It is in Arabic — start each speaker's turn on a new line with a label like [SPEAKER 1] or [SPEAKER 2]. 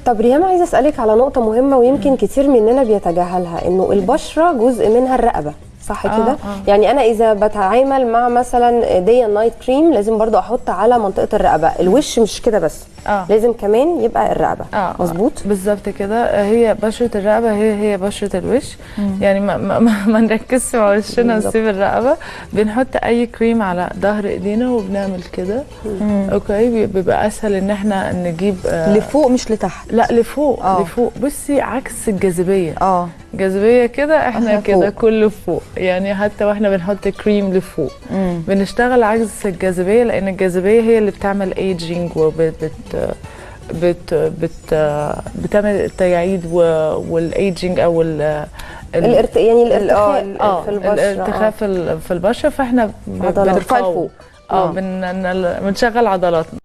[SPEAKER 1] طب ريهام، عايزه اسالك على نقطه مهمه ويمكن كتير مننا بيتجاهلها، انه البشره جزء منها الرقبه، صح كده؟ يعني انا اذا بتعامل مع مثلا دي نايت كريم لازم برضو احط على منطقه الرقبه، الوش مش كده بس، لازم كمان يبقى الرقبه. مظبوط
[SPEAKER 2] بالظبط كده. هي بشره الرقبه هي بشره الوش. يعني ما نركزش مع وشنا ونسيب الرقبه. بنحط اي كريم على ظهر ايدينا وبنعمل كده. اوكي، بيبقى اسهل ان احنا نجيب
[SPEAKER 3] لفوق مش لتحت.
[SPEAKER 2] لا لفوق. لفوق. بصي عكس الجاذبيه. الجاذبيه كده احنا كده كله فوق، يعني حتى واحنا بنحط كريم لفوق بنشتغل عكس الجاذبيه، لان الجاذبيه هي اللي بتعمل ايجينج بتعمل التجاعيد والايجينج او
[SPEAKER 1] يعني الارتخاء في البشره.
[SPEAKER 2] الارتخاء في البشره، فاحنا
[SPEAKER 1] بنرفع لفوق.
[SPEAKER 2] بنشغل عضلاتنا.